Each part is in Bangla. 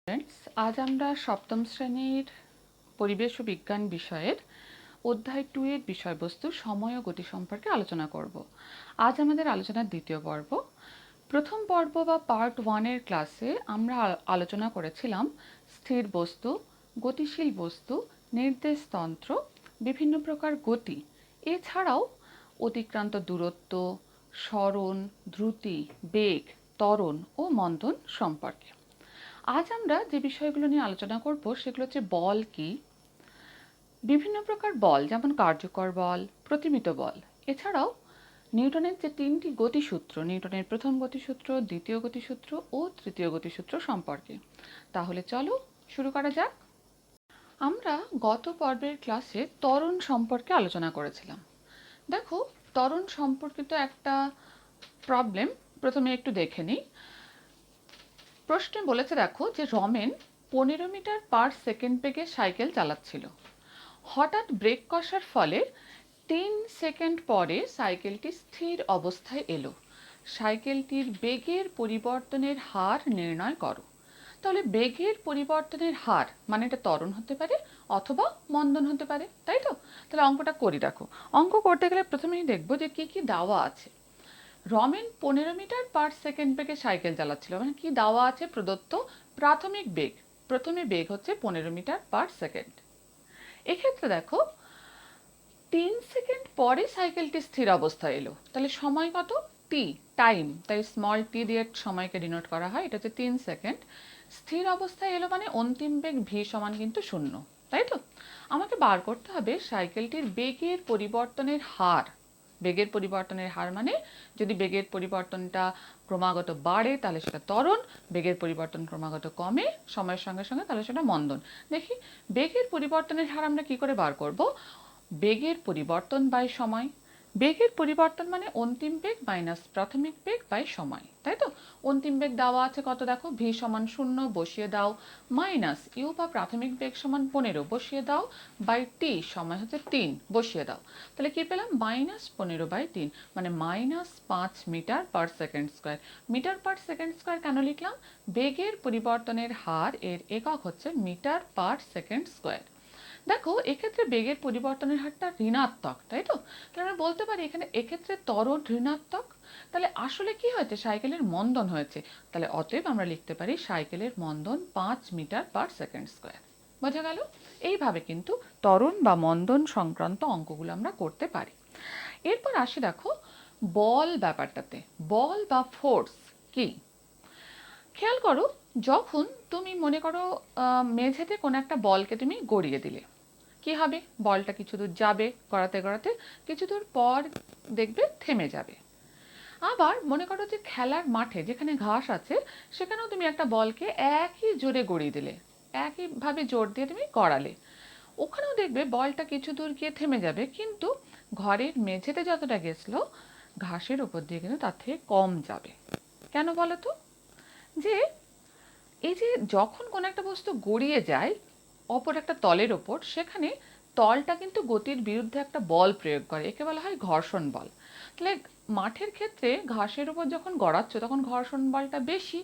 ফ্রেন্ডস, আজ আমরা সপ্তম শ্রেণীর পরিবেশ ও বিজ্ঞান বিষয়ের অধ্যায় 2 এর বিষয়বস্তু সময় ও গতি সম্পর্কে আলোচনা করব। আজ আমাদের আলোচনার দ্বিতীয় পর্ব। প্রথম পর্ব বা পার্ট 1 এর ক্লাসে আমরা আলোচনা করেছিলাম স্থির বস্তু, গতিশীল বস্তু, নির্দেশতন্ত্র, বিভিন্ন প্রকার গতি, এছাড়াও অতিক্রান্ত দূরত্ব, সরণ, দ্রুতি, বেগ, ত্বরণ ও মন্দন সম্পর্কে। আজ আমরা যে বিষয়গুলো নিয়ে আলোচনা করব সেগুলো হচ্ছে বল কি, বিভিন্ন প্রকার বল যেমন কার্যকর বল, প্রতিমিত বল, এছাড়াও নিউটনের যে 3টি গতিসূত্র, নিউটনের প্রথম গতিসূত্র, দ্বিতীয় গতিসূত্র ও তৃতীয় গতিসূত্র সম্পর্কে। তাহলে চলো শুরু করা যাক। আমরা গত পর্বের ক্লাসে ত্বরণ সম্পর্কে আলোচনা করেছিলাম। দেখো, ত্বরণ সম্পর্কিত একটা প্রবলেম প্রথমে একটু দেখে নিই। প্রশ্নে বলেছে দেখো যে রমেন 15 মিটার পার সেকেন্ড বেগে সাইকেল চালাচ্ছিল। হঠাৎ ব্রেক কষার ফলে 3 সেকেন্ড পরে সাইকেলটি স্থির অবস্থায় এলো। সাইকেলটির বেগের পরিবর্তনের হার নির্ণয় করো। তাহলে বেগের পরিবর্তনের হার মানে এটা ত্বরণ হতে পারে অথবা মন্দন হতে পারে, তাই তো? তাহলে অঙ্কটা করি। দেখো, অঙ্ক করতে গেলে প্রথমেই দেখবো যে কি কি দেওয়া আছে। রমেন 15 মিটার পার সেকেন্ড বেগে সাইকেল চালাচ্ছিল, মানে কি দেওয়া আছে? প্রদত্ত প্রাথমিক বেগ, প্রথমে বেগ হচ্ছে 15 মিটার পার সেকেন্ড। এক্ষেত্রে দেখো 3 সেকেন্ড পরে সাইকেলটি স্থির অবস্থায় এলো, তাহলে সময় কত? টি, টাইম, তাই স্মল টি দিয়ে সময়কে ডিনোট করা হয়। এটা হচ্ছে 3 সেকেন্ড। স্থির অবস্থায় এলো মানে অন্তিম বেগ ভি সমান কিন্তু 0, তাই তো? আমাকে বার করতে হবে সাইকেলটির বেগের পরিবর্তনের হার। বেগের পরিবর্তনের হার মানে যদি বেগের পরিবর্তনটা ক্রমাগত বাড়ে তাহলে সেটা ত্বরণ, বেগের পরিবর্তন ক্রমাগত কমে সময়ের সঙ্গে সঙ্গে তাহলে সেটা মন্দন। দেখি বেগের পরিবর্তনের হার আমরা কি করে বার করব? বেগের পরিবর্তন বাই সময়। বেগের পরিবর্তন মানে অন্তিম বেগ মাইনাস প্রাথমিক বেগ বাই সময়, তাই তো? অন্তিম বেগ দেওয়া আছে কত? দেখো ভি সমান 0 বসিয়ে দাও, মাইনাস ইউ বা প্রাথমিক বেগ সমান 15 বসিয়ে দাও, বাই টি সময় হচ্ছে 3 বসিয়ে দাও। তাহলে কি পেলাম? -15/3 মানে -5 metre per second square. Metre per second square কেন লিখলাম? বেগের পরিবর্তনের হার এর একক হচ্ছে মিটার পার সেকেন্ড স্কোয়ার। দেখো এক্ষেত্রে বেগের পরিবর্তনের হারটা ঋণাত্মক, তাই তো? তাহলে আমরা বলতে পারি এখানে এক্ষেত্রে ত্বরণ ঋণাত্মক। তাহলে আসলে কি হয়েছে? সাইকেলের মন্দন হয়েছে। তাহলে অতএব আমরা লিখতে পারি সাইকেলের মন্দন 5 মিটার পার সেকেন্ড স্কোয়ার। বোঝা গেল? এইভাবে কিন্তু ত্বরণ বা মন্দন সংক্রান্ত অঙ্কগুলো আমরা করতে পারি। এরপর আসি দেখো বল ব্যাপারটাতে। বল বা ফোর্স কি? খেয়াল করো, যখন তুমি মনে করো মেঝেতে কোনো একটা বলকে তুমি গড়িয়ে দিলে, কি হবে? বলটা কিছু দূর যাবে, গড়াতে গড়াতে কিছু দূর পর দেখবে থেমে যাবে। আবার মনে করো যে খেলার মাঠে যেখানে ঘাস আছে সেখানেও তুমি একটা বলকে একই জোরে গড়িয়ে দিলে, একইভাবে জোর দিয়ে তুমি গড়ালে, ওখানেও দেখবে বলটা কিছু দূর গিয়ে থেমে যাবে, কিন্তু ঘরের মেঝেতে যতটা গেছিলো ঘাসের উপর দিয়ে কিন্তু তার থেকে কম যাবে। কেন বলো তো? যে এই যে যখন কোনো একটা বস্তু গড়িয়ে যায় অপর একটা তলের ওপর, সেখানে তলটা কিন্তু গতির বিরুদ্ধে একটা বল প্রয়োগ করে, একে বলা হয় ঘর্ষণ বল। তাহলে মাঠের ক্ষেত্রে ঘাসের উপর যখন গড়াচ্ছ তখন ঘর্ষণ বলটা বেশি,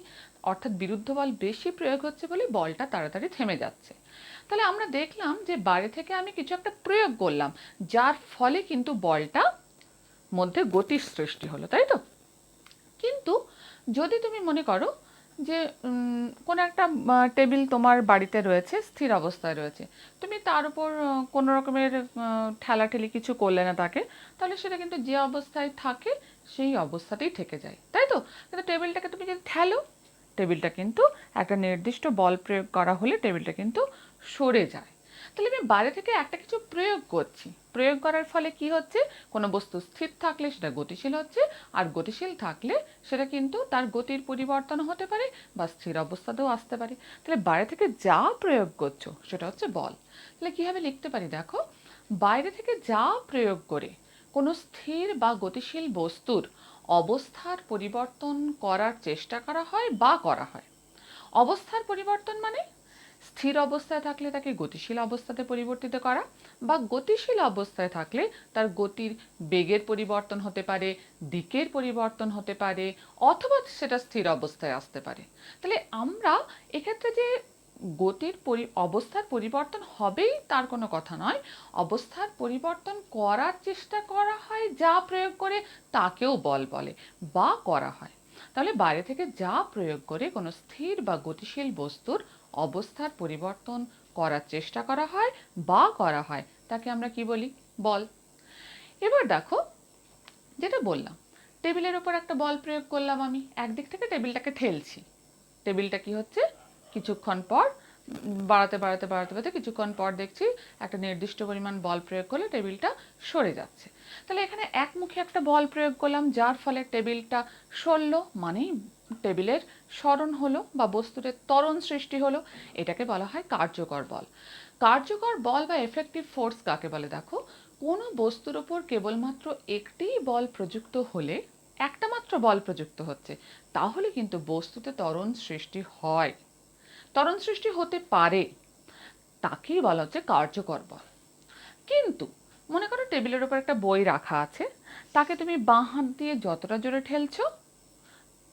অর্থাৎ বিরুদ্ধ বল বেশি প্রয়োগ হচ্ছে বলে বলটা তাড়াতাড়ি থেমে যাচ্ছে। তাহলে আমরা দেখলাম যে বাইরে থেকে আমি কিছু একটা প্রয়োগ করলাম, যার ফলে কিন্তু বলটা মধ্যে গতির সৃষ্টি হলো, তাই তো? কিন্তু যদি তুমি মনে করো যে কোনো একটা টেবিল তোমার বাড়িতে রয়েছে, স্থির অবস্থায় রয়েছে, তুমি তার উপর কোনো রকমের ঠেলাঠেলি কিছু করলে না তাকে, তাহলে সেটা কিন্তু যে অবস্থায় থাকে সেই অবস্থাতেই থেকে যায়, তাই তো? কিন্তু টেবিলটাকে তুমি যদি ঠেলো, টেবিলটা কিন্তু একটা নির্দিষ্ট বল প্রয়োগ করা হলে টেবিলটা কিন্তু সরে যায়। তাহলে আমি বাইরে থেকে একটা কিছু প্রয়োগ করছি, প্রয়োগ করার ফলে কি হচ্ছে? কোনো বস্তু স্থির থাকলে সেটা গতিশীল হচ্ছে, আর গতিশীল থাকলে সেটা কিন্তু তার গতির পরিবর্তন হতে পারে বা স্থির অবস্থাতেও আসতে পারে। তাহলে বাইরে থেকে যা প্রয়োগ করছো সেটা হচ্ছে বল। তাহলে কীভাবে লিখতে পারি? দেখো, বাইরে থেকে যা প্রয়োগ করে কোনো স্থির বা গতিশীল বস্তুর অবস্থার পরিবর্তন করার চেষ্টা করা হয় বা করা হয়। অবস্থার পরিবর্তন মানে স্থির অবস্থায় থাকলে তাকে গতিশীল অবস্থাতে পরিবর্তিত করা, বা গতিশীল অবস্থায় থাকলে তার গতির বেগের পরিবর্তন হতে পারে, দিকের পরিবর্তন হতে পারে, অথবা সেটা স্থির অবস্থায় আসতে পারে। তাহলে আমরা এক্ষেত্রে যে গতির অবস্থার পরিবর্তন হবেই তার কোনো কথা নয়, অবস্থার পরিবর্তন করার চেষ্টা করা হয় যা প্রয়োগ করে তাকেও বল বলে বা করা হয়। তাহলে বাইরে থেকে যা প্রয়োগ করে কোনো স্থির বা গতিশীল বস্তুর অবস্থার পরিবর্তন করার চেষ্টা করা হয় বা করা হয় তাকে আমরা কি বলি? বল। এবার দেখো, যেটা বললাম, টেবিলের ওপর একটা বল প্রয়োগ করলাম, আমি একদিক থেকে টেবিলটাকে ঠেলছি, টেবিলটা কি হচ্ছে কিছুক্ষণ পর বাড়াতে বাড়াতে বাড়াতে বাড়াতে কিছুক্ষণ পর দেখছি একটা নির্দিষ্ট পরিমাণ বল প্রয়োগ করলে টেবিলটা সরে যাচ্ছে। তাহলে এখানে একমুখী একটা বল প্রয়োগ করলাম যার ফলে টেবিলটা সরলো, মানেই টেবিলের সরণ হলো বা বস্তুতে ত্বরণ সৃষ্টি হলো। এটাকে বলা হয় কার্যকর বল। কার্যকর বল বা এফেক্টিভ ফোর্স কাকে বলে? দেখো, কোনো বস্তুর উপর কেবলমাত্র একটিই বল প্রযুক্ত হলে, একটা মাত্র বল প্রযুক্ত হচ্ছে, তাহলে কিন্তু বস্তুতে ত্বরণ সৃষ্টি হয়, ত্বরণ সৃষ্টি হতে পারে, তাকেই বলা হচ্ছে কার্যকর বল। কিন্তু মনে করো টেবিলের উপর একটা বই রাখা আছে, তাকে তুমি বাঁ হাত দিয়ে যতটা জোরে ঠেলছো,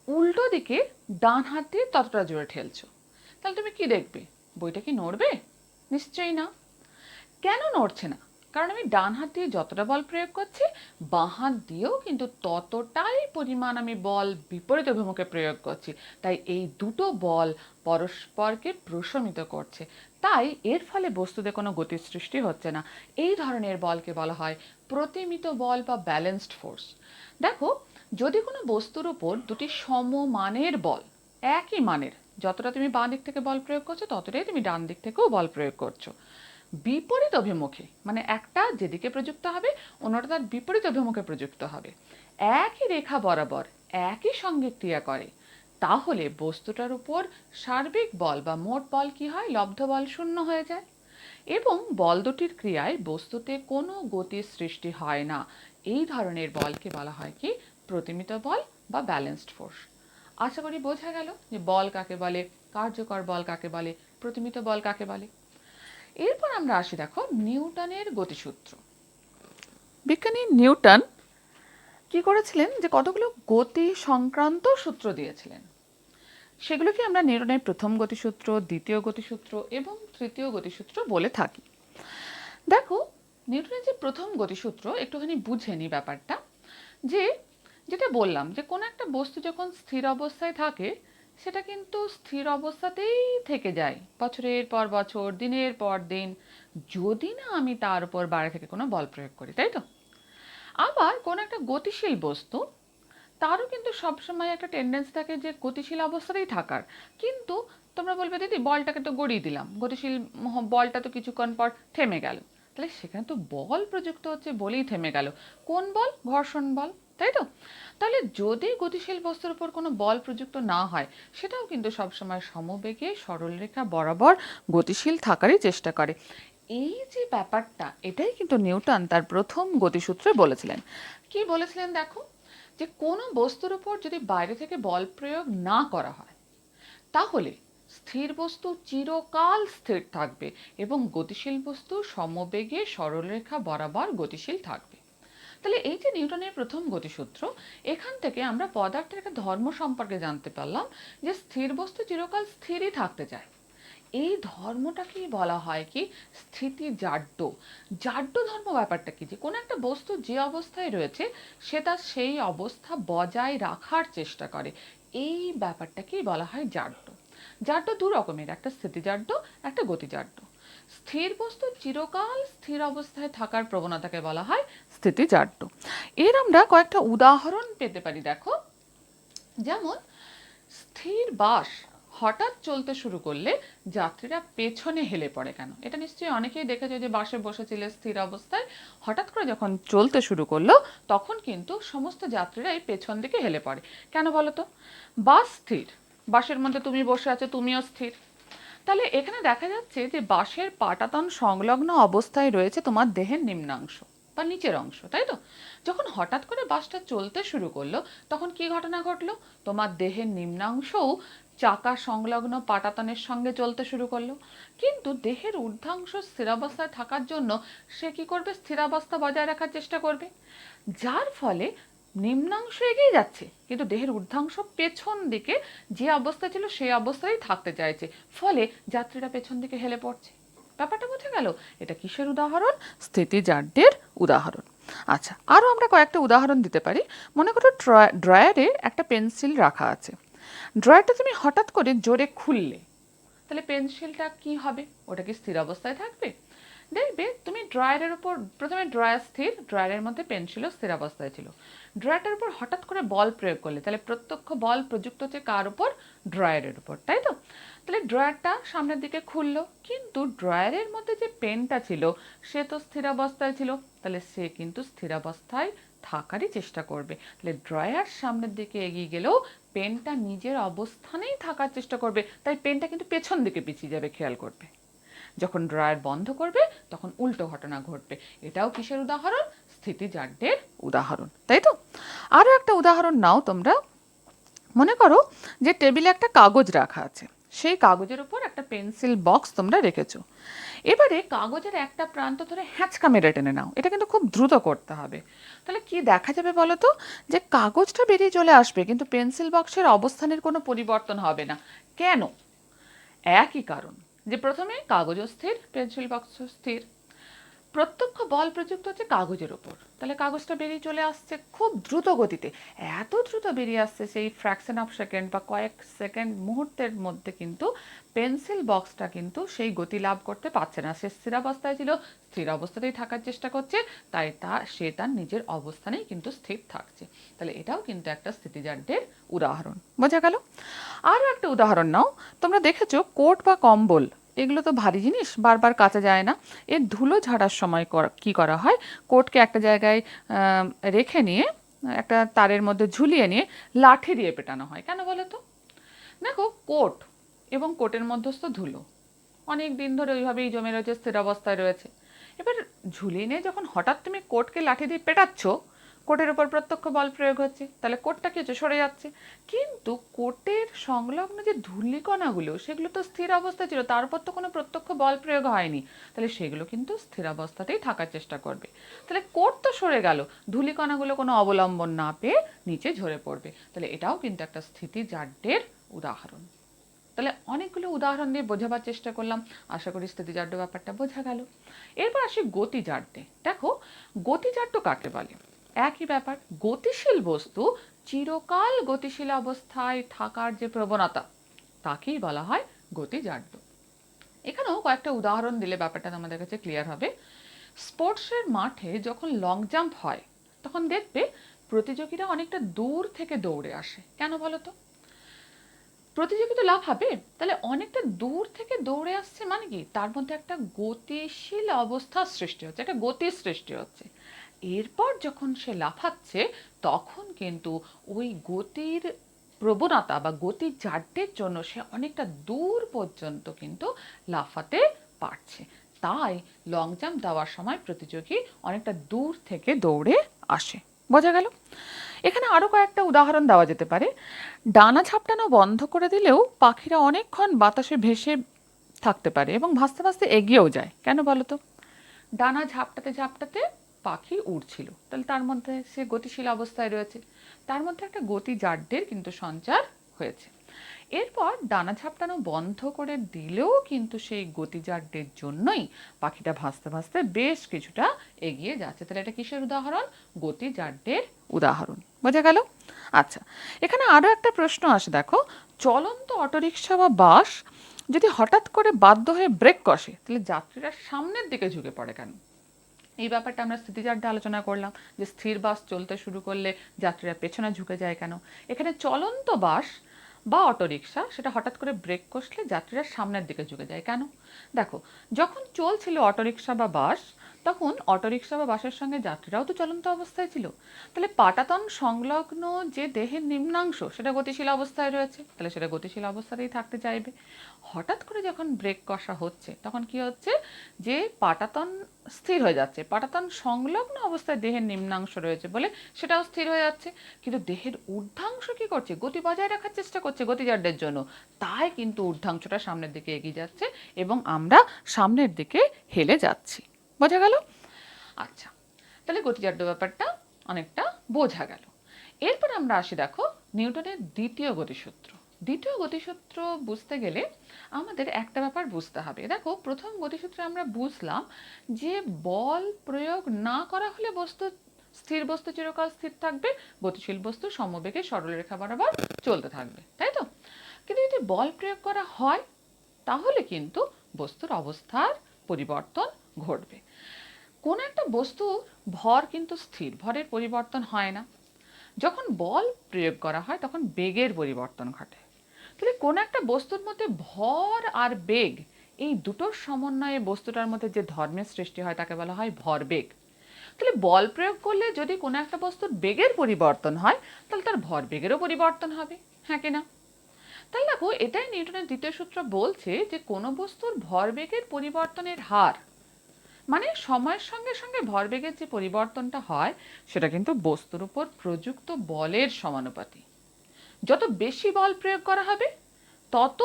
উল্টো দিকে ডান হাত দিয়ে ততটা জোরে ঠেলছো, তাহলে তুমি কি দেখবে? বইটা কি নড়বে? নিশ্চয়ই না। কেন নড়ছে না? কারণ আমি ডান হাত দিয়ে যতটা বল প্রয়োগ করছি, বাঁ হাত দিয়েও কিন্তু ততটাই পরিমাণ আমি বল বিপরীত অভিমুখে প্রয়োগ করছি। তাই এই দুটো বল পরস্পরকে প্রশমিত করছে, তাই এর ফলে বস্তুতে কোনো গতির সৃষ্টি হচ্ছে না। এই ধরনের বলকে বলা হয় প্রতিমিত বল বা ব্যালেন্সড ফোর্স। দেখো, যদি কোনো বস্তুর উপর দুটি সমমানের বল, একই মানের, যতটা তুমি বাঁ দিক থেকে বল প্রয়োগ করছো ততটাই তুমি ডান দিক থেকেও বল প্রয়োগ করছো, বিপরীত অভিমুখে, মানে একটা যেদিকে প্রযুক্ত হবে অন্যটা তার বিপরীত অভিমুখে প্রযুক্ত হবে, একই রেখা বরাবর একই সঙ্গে ক্রিয়া করে, তাহলে বস্তুটার উপর সার্বিক বল বা মোট বল কি হয়? লব্ধ বল শূন্য হয়ে যায় এবং বল দুটির ক্রিয়ায় বস্তুতে কোনো গতির সৃষ্টি হয় না। এই ধরনের বলকে বলা হয় কি? প্রতিমিত বল বা ব্যালেন্সড ফোর্স। আশা করি বোঝা গেল যে বল কাকে বলে, কার্যকর বল কাকে বলে, প্রতিমিত বল কাকে বলে। এরপর আমরা আসি দেখো নিউটনের গতিসূত্র। বিজ্ঞানী নিউটন কি করেছিলেন যে কতগুলো গতি সংক্রান্ত সূত্র দিয়েছিলেন, সেগুলোকে আমরা নিউটনের প্রথম গতিসূত্র, দ্বিতীয় গতিসূত্র এবং তৃতীয় গতিসূত্র বলে থাকি। দেখো, নিউটনের যে প্রথম গতিসূত্র, একটুখানি বুঝে নি ব্যাপারটা, যে যেটা বললাম যে কোনো একটা বস্তু যখন স্থির অবস্থায় থাকে সেটা কিন্তু স্থির অবস্থাতেই থেকে যায় বছরের পর বছর, দিনের পর দিন, যদি না আমি তার উপর বাইরে থেকে কোনো বল প্রয়োগ করি, তাই তো? আবার কোনো একটা গতিশীল বস্তু, তারও কিন্তু সবসময় একটা টেন্ডেন্সি থাকে যে গতিশীল অবস্থাতেই থাকার, কিন্তু তোমরা বলবে দিদি বলটাকে তো গড়িয়ে দিলাম, গতিশীল বলটা তো কিছুক্ষণ পর থেমে গেল, তাহলে সেখানে তো বল প্রযুক্ত হচ্ছে বলেই থেমে গেল। কোন বল? ঘর্ষণ বল, তাই তো? তাহলে যদি গতিশীল বস্তুর উপর কোনো বল প্রযুক্ত না হয়, সেটাও কিন্তু সবসময় সমবেগে সরলরেখা বরাবর গতিশীল থাকারই চেষ্টা করে। এই যে ব্যাপারটা, এটাই কিন্তু নিউটন তার প্রথম গতিসূত্রে বলেছিলেন। কি বলেছিলেন দেখো, যে কোনো বস্তুর উপর যদি বাইরে থেকে বল প্রয়োগ না করা হয়, তাহলে স্থির বস্তু চিরকাল স্থির থাকবে এবং গতিশীল বস্তু সমবেগে সরলরেখা বরাবর গতিশীল থাকবে। তাহলে এই যে নিউটনের প্রথম গতিসূত্র, এখান থেকে আমরা পদার্থের একটা ধর্ম সম্পর্কে জানতে পারলাম, যে স্থির বস্তু চিরকাল স্থিরই থাকতে চায়। এই ধর্মটাকেই বলা হয় কি? স্থিতি জাড্য। জাড্য ধর্ম ব্যাপারটা কি? যে কোনো একটা বস্তু যে অবস্থায় রয়েছে সে তার সেই অবস্থা বজায় রাখার চেষ্টা করে, এই ব্যাপারটাকেই বলা হয় জাড্য। জাড্য দু রকমের, একটা স্থিতিজাড্য, একটা গতিজাড্য। স্থির বস্তু চিরকাল স্থির অবস্থায় থাকার প্রবণতাকে বলা হয় স্থিতিজাড্য। এর আমরা কয়েকটা উদাহরণ পেতে পারি। দেখো, যেমন স্থির বাস হঠাৎ চলতে শুরু করলে যাত্রীরা পেছনে হেলে পড়ে কেন? এটা নিশ্চয়ই অনেকেই দেখেছো যে বাসে বসেছিলে স্থির অবস্থায়, হঠাৎ করে যখন চলতে শুরু করলো তখন কিন্তু সমস্ত যাত্রীরাই পেছন দিকে হেলে পড়ে। কেন বলো তো? বাস স্থির, বাসের মধ্যে তুমি বসে আছো, তুমিও স্থির, তাহলে এখানে দেখা যাচ্ছে যে বাসের পাটাতন সংলগ্ন অবস্থায় রয়েছে তোমার দেহের নিম্নাংশ, বা নিচের অংশ, তাই তো? যখন হঠাৎ করে বাসটা চলতে শুরু করলো তখন কি ঘটনা ঘটলো? তোমার দেহের নিম্নাংশও চাকা সংলগ্ন পাটাতনের সঙ্গে চলতে শুরু করলো। কিন্তু দেহের ঊর্ধ্বাংশ স্থিরাবস্থায় থাকার জন্য সে কি করবে? স্থিরাবস্থা বজায় রাখার চেষ্টা করবে, যার ফলে নিম্নাংশ এগিয়ে যাচ্ছে কিন্তু দেহের ঊর্ধ্বাংশ পেছন দিকে যে অবস্থা ছিল সেই অবস্থায় থাকতে চাইছে, ফলে যাত্রীরা পেছন দিকে হেলে পড়ছে। ব্যাপারটা বোঝা গেল? এটা কিসের উদাহরণ? স্থিতিজাড্যের উদাহরণ। আচ্ছা, আরও আমরা কয়েকটা উদাহরণ দিতে পারি। মনে করো ড্রয়ারে একটা পেন্সিল রাখা আছে, ড্রয়ারটা তুমি হঠাৎ করে জোরে খুললে, তাহলে পেন্সিলটা কি হবে? ওটা কি স্থির অবস্থায় থাকবে? দেখবে তুমি ড্রয়ারের উপর, প্রথমে ড্রয়ার স্থির, ড্রয়ারের মধ্যে পেন্সিলও স্থির অবস্থায় ছিল। ড্রয়ারটার উপর হঠাৎ করে বল প্রয়োগ করলে, তাহলে প্রত্যক্ষ বল প্রযুক্ত হচ্ছে কার উপর? ড্রয়ারের উপর, তাই তো? তাহলে ড্রয়ারটা সামনের দিকে খুললো, কিন্তু ড্রয়ারের মধ্যে যে পেনটা ছিল সে তো স্থির অবস্থায় ছিল, তাহলে সে কিন্তু স্থির অবস্থায় থাকারই চেষ্টা করবে। তাহলে ড্রয়ার সামনের দিকে এগিয়ে গেলেও পেনটা নিজের অবস্থানেই থাকার চেষ্টা করবে, তাই পেনটা কিন্তু পেছন দিকে পিছিয়ে যাবে, খেয়াল করবে। যখন ড্রয়ার বন্ধ করবে তখন উল্টো ঘটনা ঘটবে। এটাও কিসের উদাহরণ? স্থিতিজাড্যের উদাহরণ, তাই তো? আরও একটা উদাহরণ নাও তোমরা। মনে করো যে টেবিলে একটা কাগজ রাখা আছে, সেই কাগজের উপর একটা পেন্সিল বক্স তোমরা রেখেছো। এবারে কাগজের একটা প্রান্ত ধরে হ্যাঁচকা মেরে টেনে নাও, এটা কিন্তু খুব দ্রুত করতে হবে। তাহলে কি দেখা যাবে বলো তো? যে কাগজটা বেরিয়ে চলে আসবে কিন্তু পেন্সিল বক্সের অবস্থানের কোনো পরিবর্তন হবে না। কেন? একই কারণ, যে প্রথমে কাগজও স্থির, পেন্সিল বক্স স্থির, প্রত্যক্ষ বল প্রযুক্ত হচ্ছে কাগজের উপর, তাহলে কাগজটা বেরিয়ে চলে আসছে খুব দ্রুত গতিতে। এত দ্রুত বেরিয়ে আসছে সেই ফ্র্যাকশন অফ সেকেন্ড বা কয়েক সেকেন্ড মুহূর্তের মধ্যে, কিন্তু পেন্সিল বক্সটা কিন্তু সেই গতি লাভ করতে পারছে না। সে স্থিরাবস্থায় ছিল, স্থির অবস্থাতেই থাকার চেষ্টা করছে, তাই সে তার নিজের অবস্থানেই কিন্তু স্থির থাকছে। তাহলে এটাও কিন্তু একটা স্থিতিজাড্যের উদাহরণ, বোঝা গেল? আরও একটা উদাহরণ নাও। তোমরা দেখেছো কোট বা কম্বল, এগুলো তো ভারী জিনিস, বারবার কাচা যায় না। এর ধুলো ঝাড়ার সময় কি করা হয়? কোটকে একটা জায়গায় রেখে নিয়ে, একটা তারের মধ্যে ঝুলিয়ে নিয়ে লাঠি দিয়ে পেটানো হয়। কেন বলো তো? দেখো, কোট এবং কোটের মধ্যস্থ ধুলো অনেক দিন ধরে ওইভাবেই জমে রয়েছে, স্থির অবস্থায় রয়েছে। এবার ঝুলিয়ে নিয়ে যখন হঠাৎ তুমি কোটকে লাঠি দিয়ে পেটাচ্ছ, কোটের উপর প্রত্যক্ষ বল প্রয়োগ হচ্ছে, তাহলে কোটটা কি হচ্ছে? সরে যাচ্ছে। কিন্তু কোটের সংলগ্ন যে ধূলিকণাগুলো সেগুলো তো স্থির অবস্থায় ছিল, তার উপর তো কোনো প্রত্যক্ষ বল প্রয়োগ হয়নি, তাহলে সেগুলো কিন্তু স্থির অবস্থাতেই থাকার চেষ্টা করবে। তাহলে কোট তো সরে গেল, ধূলিকণাগুলো কোনো অবলম্বন না পেয়ে নিচে ঝরে পড়বে। তাহলে এটাও কিন্তু একটা স্থিতিজাড্যের উদাহরণ। তাহলে অনেকগুলো উদাহরণ দিয়ে বোঝাবার চেষ্টা করলাম, আশা করি স্থিতিজাড্য ব্যাপারটা বোঝা গেল। এরপর আসি গতিজাড্যে। দেখো, গতিজাড্য কাকে বলে? একই ব্যাপার, গতিশীল বস্তু চিরকাল গতিশীল অবস্থায় থাকার যে প্রবণতা, তাকেই বলা হয় গতিজাড্য। এখানেও কয়েকটা উদাহরণ দিলে ব্যাপারটা আমাদের কাছে ক্লিয়ার হবে। স্পোর্টসের মাঠে যখন লং জাম্প হয় তখন দেখবে প্রতিযোগীরা অনেকটা দূর থেকে দৌড়ে আসে। কেন বলো তো? প্রতিযোগিতা লাভ হবে, তাহলে অনেকটা দূর থেকে দৌড়ে আসছে মানে কি? তার মধ্যে একটা গতিশীল অবস্থার সৃষ্টি হচ্ছে, একটা গতির সৃষ্টি হচ্ছে। এরপর যখন সে লাফাচ্ছে তখন কিন্তু ওই গতির প্রবণতা বা গতির জাড্যের জন্য সে অনেকটা দূর পর্যন্ত কিন্তু লাফাতে পারছে। তাই লং জাম্প দেওয়ার সময় প্রতিযোগী অনেকটা দূর থেকে দৌড়ে আসে। বোঝা গেল? এখানে আরও কয়েকটা উদাহরণ দেওয়া যেতে পারে। ডানা ঝাপটানো বন্ধ করে দিলেও পাখিরা অনেকক্ষণ বাতাসে ভেসে থাকতে পারে এবং ভাসতে ভাসতে এগিয়েও যায়। কেন বলো তো? ডানা ঝাপটাতে ঝাপটাতে পাখি উড়ছিল, তাহলে তার মধ্যে সে গতিশীল অবস্থায় রয়েছে, তার মধ্যে একটা গতিজাড্যের কিন্তু সঞ্চার হয়েছে। এরপর ডানা ঝাপটানো বন্ধ করে দিলেও কিন্তু সেই গতিজাড্যের জন্যই পাখিটা ভাসতে ভাসতে বেশ কিছুটা এগিয়ে যাচ্ছে। তাহলে এটা কিসের উদাহরণ? গতিজাড্যের উদাহরণ। বোঝা গেল? আচ্ছা, এখানে আরও একটা প্রশ্ন আসে। দেখো, চলন্ত অটোরিকশা বা বাস যদি হঠাৎ করে বাধ্য হয়ে ব্রেক কষে, তাহলে যাত্রীরা সামনের দিকে ঝুঁকে পড়ে কেন? এই ব্যাপারটা আমরা স্থিতিজাড্যে আলোচনা করলাম, যে স্থির বাস চলতে শুরু করলে যাত্রীরা পেছনে ঝুঁকে যায় কেন। এখানে চলন্ত বাস বা অটোরিকশা সেটা হঠাৎ করে ব্রেক কষলে যাত্রীরা সামনের দিকে ঝুঁকে যায় কেন? দেখো, যখন চলছিল অটোরিকশা বা বাস তখন অটোরিকশা বা বাসের সঙ্গে যাত্রীরাও তো চলন্ত অবস্থায় ছিল। তাহলে পাটাতন সংলগ্ন যে দেহের নিম্নাংশ সেটা গতিশীল অবস্থায় রয়েছে, তাহলে সেটা গতিশীল অবস্থাতেই থাকতে চাইবে। হঠাৎ করে যখন ব্রেক কষা হচ্ছে তখন কি হচ্ছে, যে পাটাতন স্থির হয়ে যাচ্ছে, পাটাতন সংলগ্ন অবস্থায় দেহের নিম্নাংশ রয়েছে বলে সেটাও স্থির হয়ে যাচ্ছে, কিন্তু দেহের ঊর্ধ্বাংশ কি করছে, গতি বজায় রাখার চেষ্টা করছে গতিজাড্যের জন্য, তাই কিন্তু ঊর্ধ্বাংশটা সামনের দিকে এগিয়ে যাচ্ছে এবং আমরা সামনের দিকে হেলে যাচ্ছি। বোঝা গেল? আচ্ছা, তাহলে গতিজাড্য ব্যাপারটা অনেকটা বোঝা গেল। এরপর আমরা আসি দেখো নিউটনের দ্বিতীয় গতিসূত্র। দ্বিতীয় গতিসূত্র বুঝতে গেলে আমাদের একটা ব্যাপার বুঝতে হবে। দেখো প্রথম গতিসূত্রে আমরা বুঝলাম যে বল প্রয়োগ না করা হলে স্থির বস্তু চিরকাল স্থির থাকবে, গতিশীল বস্তু সমবেগে সরলরেখা বরাবর চলতে থাকবে, তাই তো? কিন্তু যদি বল প্রয়োগ করা হয় তাহলে কিন্তু বস্তুর অবস্থার পরিবর্তন ঘটবে। কোন একটা বস্তুর ভর কিন্তু স্থির, ভরের পরিবর্তন হয় না। যখন বল প্রয়োগ করা হয় তখন বেগের পরিবর্তন ঘটে। তাহলে কোন একটা বস্তুর মধ্যে ভর আর বেগ, এই দুটোর সমন্বয়ে বস্তুটার মধ্যে যে ধর্মের সৃষ্টি হয় তাকে বলা হয় ভরবেগ। তাহলে বল প্রয়োগ করলে যদি কোনো একটা বস্তুর বেগের পরিবর্তন হয় তাহলে তার ভরবেগেরও পরিবর্তন হবে, হ্যাঁ কি না? তাহলে দেখো এটাই নিউটনের দ্বিতীয় সূত্র বলছে যে কোনো বস্তুর ভরবেগের পরিবর্তনের হার, মানে সময়ের সঙ্গে সঙ্গে ভরবেগের যে পরিবর্তনটা হয় সেটা কিন্তু বস্তুর উপর প্রযুক্ত বলের সমানুপাতি। যত বেশি বল প্রয়োগ করা হবে তত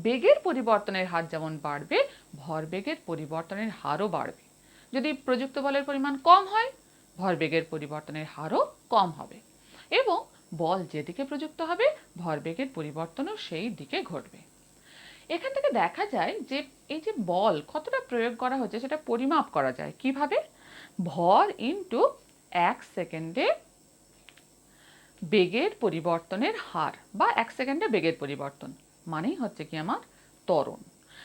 বেগের পরিবর্তনের হার যেমন বাড়বে, ভরবেগের পরিবর্তনের হারও বাড়বে। যদি প্রযুক্ত বলের পরিমাণ কম হয় ভরবেগের পরিবর্তনের হারও কম হবে, এবং বল যেদিকে প্রযুক্ত হবে ভরবেগের পরিবর্তনও সেই দিকে ঘটবে। এখান থেকে দেখা যায় যে এই যে বল কতটা প্রয়োগ করা হচ্ছে সেটা পরিমাপ করা যায় কিভাবে, ভর ইন্টু 1 সেকেন্ডে বেগের পরিবর্তনের হার, বা 1 সেকেন্ডে বেগের পরিবর্তন মানেই হচ্ছে কি আমার ত্বরণ।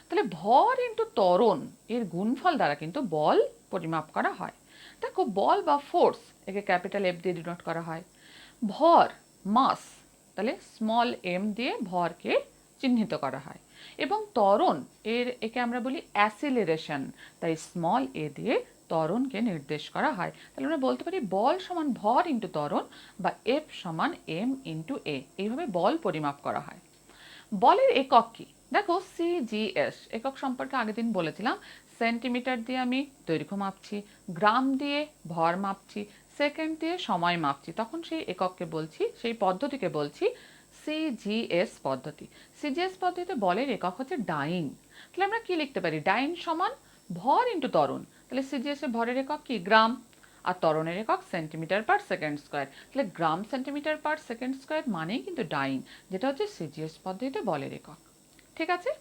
তাহলে ভর ইন্টু ত্বরণ এর গুণফল দ্বারা কিন্তু বল পরিমাপ করা হয়। দেখো বল বা ফোর্স, একে ক্যাপিটাল এফ দিয়ে ডিনোট করা হয়। ভর মাস, তাহলে স্মল এম দিয়ে ভরকে চিহ্নিত করা হয়। এবং ত্বরণ একে আমরা বলি অ্যাসিলারেশন, তাই স্মল এ দিয়ে ত্বরণকে নির্দেশ করা হয়। তাহলে আমরা বলতে পারি বল সমান ভর ইন্টু ত্বরণ, বা এফ সমান এম ইন্টু এ, এইভাবে বল পরিমাপ করা হয়। বলের একক কি, দেখো সিজিএস একক সম্পর্কে আগের দিন বলেছিলাম। সেন্টিমিটার দিয়ে আমি দৈর্ঘ্য মাপছি, গ্রাম দিয়ে ভর মাপছি, সেকেন্ড দিয়ে সময় মাপছি, তখন সেই একককে বলছি, সেই পদ্ধতিকে বলছি সিজিএস পদ্ধতি। সিজিএস পদ্ধতিতে বলের একক হচ্ছে ডাইন। তাহলে আমরা কি লিখতে পারি, ডাইন সমান ভর ইন্টু ত্বরণ। তাহলে সিজিএস এর ভরের একক কি, গ্রাম, আর ত্বরণের একক সেন্টিমিটার পার সেকেন্ড স্কোয়ার। তাহলে gram centimetre per second square মানেই কিন্তু ডাইন, যেটা হচ্ছে সিজিএস পদ্ধতিতে বলের একক। ঠিক আছে?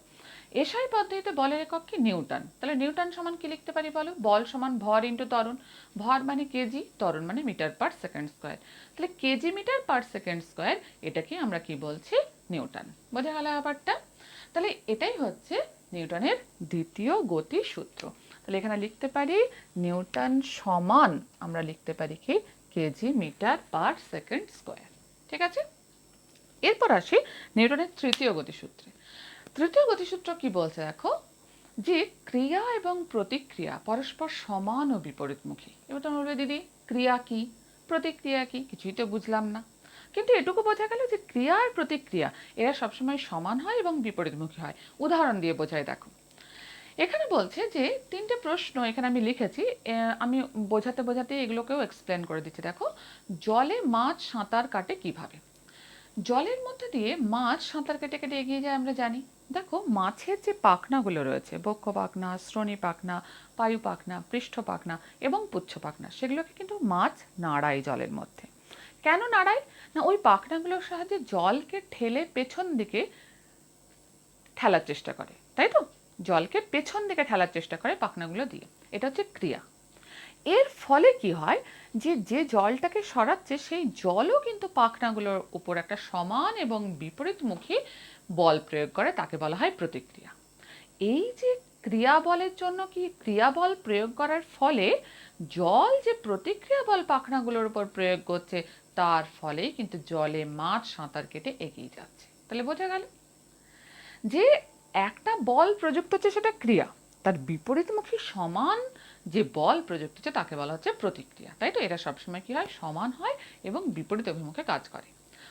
এসআই পদ্ধতিতে বলের একক কি, নিউটন। তাহলে নিউটন সমান কি লিখতে পারি বলো, বল সমান ভর ইন্টু ত্বরণ। ভর মানে কেজি, ত্বরণ মানে মিটার পার সেকেন্ড স্কোয়ার। তাহলে KG metre per second square, এটাকে আমরা কি বলছি, নিউটন। বোঝা গেল ব্যাপারটা? তাহলে এটাই হচ্ছে নিউটনের দ্বিতীয় গতি সূত্র। তাহলে এখানে লিখতে পারি নিউটন সমান, আমরা লিখতে পারি কি, KG metre per second square. ঠিক আছে? এরপর আসি নিউটনের তৃতীয় গতিসূত্রে। তৃতীয় গতিসূত্র কি বলছে দেখো, যে ক্রিয়া এবং প্রতিক্রিয়া পরস্পর সমান ও বিপরীতমুখী। এবার তোমরা বলবে দিদি ক্রিয়া কি, প্রতিক্রিয়া কি, কিছুই তো বুঝলাম না। কিন্তু এটুকু বোঝা গেল যে ক্রিয়া আর প্রতিক্রিয়া এরা সবসময় সমান হয় এবং বিপরীতমুখী হয়। উদাহরণ দিয়ে বোঝাই দেখো। এখানে বলছে যে তিনটে প্রশ্ন এখানে আমি লিখেছি, আমি বোঝাতে বোঝাতে এগুলোকেও এক্সপ্লেন করে দিচ্ছি। দেখো, জলে মাছ সাঁতার কাটে কিভাবে? জলের মধ্যে দিয়ে মাছ সাঁতার কেটে কেটে এগিয়ে যায় আমরা জানি। দেখো মাছের যে পাখনাগুলো রয়েছে, বক্ষ পাখনা, শ্রোণী পাখনা, পায়ু পাখনা, পৃষ্ঠ পাখনা এবং পুচ্ছ পাখনা, সেগুলোকে কিন্তু মাছ নাড়ায় জলের মধ্যে। কেন নাড়ায় না, ওই পাখনাগুলোর সাহায্যে জলকে ঠেলে পেছন দিকে ঠেলার চেষ্টা করে, তাই তো? জলকে পেছন দিকে ঠেলার চেষ্টা করে পাখনাগুলো দিয়ে, এটা হচ্ছে ক্রিয়া। এর ফলে কি হয়, যে যে জলটাকে সরাচ্ছে সেই জলও কিন্তু পাখনাগুলোর উপর একটা সমান এবং বিপরীতমুখী বল প্রয়োগ করে, তাকে বলা হয় প্রতিক্রিয়া। এই যে ক্রিয়া বলের জন্য কি, ক্রিয়া বল প্রয়োগ করার ফলে জল যে প্রতিক্রিয়া বল পাখনাগুলোর উপর প্রয়োগ করছে, তার ফলেই কিন্তু জলে মাছ সাঁতার কেটে এগিয়ে যাচ্ছে। তাহলে বোঝা গেল যে একটা বল প্রযুক্ত হচ্ছে সেটা ক্রিয়া, তার বিপরীতমুখী সমান যে বল প্রযুক্ত হচ্ছে তাকে বলা হচ্ছে প্রতিক্রিয়া, তাই তো? এটা সবসময় কি হয়, সমান হয় এবং বিপরীত অভিমুখে কাজ করে।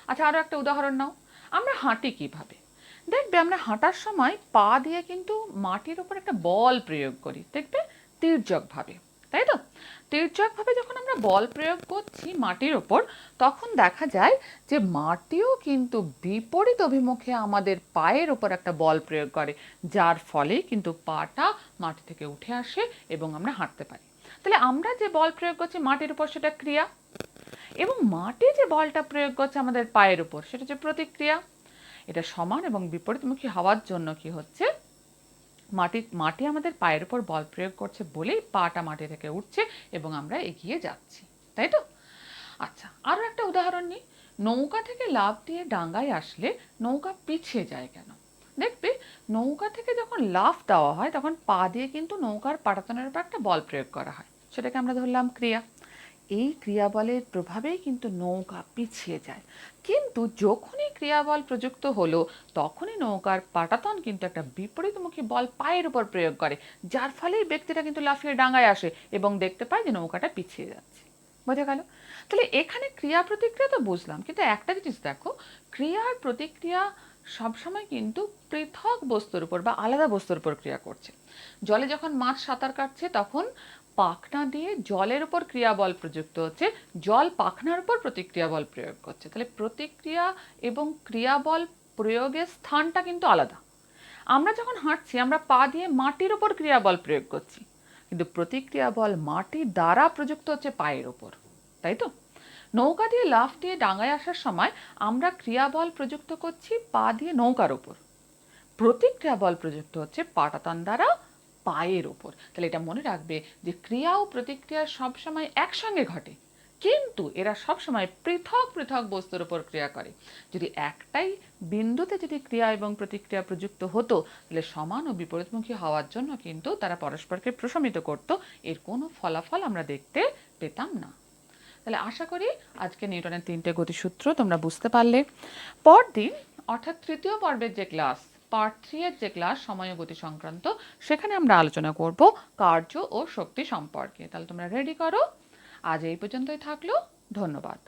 আচ্ছা, আরও একটা উদাহরণ নাও। আমরা হাঁটি কিভাবে? দেখবে আমরা হাঁটার সময় পা দিয়ে কিন্তু মাটির উপর একটা বল প্রয়োগ করি, দেখবে তির্যকভাবে, তাই তো? তির্যকভাবে যখন আমরা বল প্রয়োগ করছি মাটির ওপর, তখন দেখা যায় যে মাটিও কিন্তু বিপরীত অভিমুখে আমাদের পায়ের ওপর একটা বল প্রয়োগ করে, যার ফলে কিন্তু পাটা মাটি থেকে উঠে আসে এবং আমরা হাঁটতে পারি। তাহলে আমরা যে বল প্রয়োগ করছি মাটির উপর সেটা ক্রিয়া, এবং মাটি যে বলটা প্রয়োগ করছে আমাদের পায়ের উপর সেটা হচ্ছে প্রতিক্রিয়া। এটা সমান এবং বিপরীতমুখী হওয়ার জন্য কি হচ্ছে, মাটি আমাদের পায়ের উপর বল প্রয়োগ করছে বলেই পাটা মাটি থেকে উঠছে এবং আমরা এগিয়ে যাচ্ছি, তাই তো? আচ্ছা, আরও একটা উদাহরণ নিই। নৌকা থেকে লাফ দিয়ে ডাঙায় আসলে নৌকা পিছিয়ে যায় কেন? দেখবে নৌকা থেকে যখন লাফ দেওয়া হয় তখন পা দিয়ে কিন্তু নৌকার পাটাতনের উপর একটা বল প্রয়োগ করা হয়, সেটাকে আমরা ধরলাম ক্রিয়া। এই ক্রিয়াবলের প্রভাবেই কিন্তু নৌকা পিছিয়ে যায়। কিন্তু যখনই ক্রিয়াবল প্রযুক্ত হলো তখনই নৌকার পাটাতন কিন্তু একটা বিপরীতমুখী বল পায়ের উপর প্রয়োগ করে, যার ফলেই ব্যক্তিটা কিন্তু লাফিয়ে ডাঙায় আসে এবং দেখতে পায় যে নৌকাটা পিছিয়ে যাচ্ছে। বোঝা গেল? তাহলে এখানে ক্রিয়া প্রতিক্রিয়া তো বুঝলাম, কিন্তু একটা জিনিস দেখো, ক্রিয়া আর প্রতিক্রিয়া সবসময় কিন্তু পৃথক বস্তুর উপর বা আলাদা বস্তুর উপর ক্রিয়া করছে। জলে যখন মাছ সাঁতার কাটছে তখন পাখনা দিয়ে জলের উপর ক্রিয়া বল প্রযুক্ত হচ্ছে, জল পাখনার উপর প্রতিক্রিয়া বল প্রয়োগ করছে। তাহলে প্রতিক্রিয়া এবং ক্রিয়া বল প্রয়োগের স্থানটা কিন্তু আলাদা। আমরা যখন হাঁটছি আমরা পা দিয়ে মাটির উপর ক্রিয়া বল প্রয়োগ করছি, কিন্তু প্রতিক্রিয়া বল মাটির দ্বারা প্রযুক্ত হচ্ছে পায়ের ওপর, তাই তো? নৌকা দিয়ে লাফ দিয়ে ডাঙায় আসার সময় আমরা ক্রিয়া বল প্রযুক্ত করছি পা দিয়ে নৌকার ওপর, প্রতিক্রিয়া বল প্রযুক্ত হচ্ছে পাটাতন দ্বারা পায়ের ওপর। তাহলে এটা মনে রাখবে যে ক্রিয়া ও প্রতিক্রিয়া সবসময় একসঙ্গে ঘটে, কিন্তু এরা সবসময় পৃথক পৃথক বস্তুর উপর ক্রিয়া করে। যদি একটাই বিন্দুতে যদি ক্রিয়া এবং প্রতিক্রিয়া প্রযুক্ত হতো তাহলে সমান ও বিপরীতমুখী হওয়ার জন্য কিন্তু তারা পরস্পরকে প্রশমিত করত, এর কোনো ফলাফল আমরা দেখতে পেতাম না। তাহলে আশা করি আজকে নিউটনের 3টে গতিসূত্র তোমরা বুঝতে পারলে। পরদিন অর্থাৎ তৃতীয় পর্বের যে ক্লাস, পার্ট 3 এর যে ক্লাস সময় ও গতি সংক্রান্ত, সেখানে আমরা আলোচনা করব কার্য ও শক্তি সম্পর্কে। তাহলে তোমরা রেডি করো। আজ এই পর্যন্তই থাকলো। ধন্যবাদ।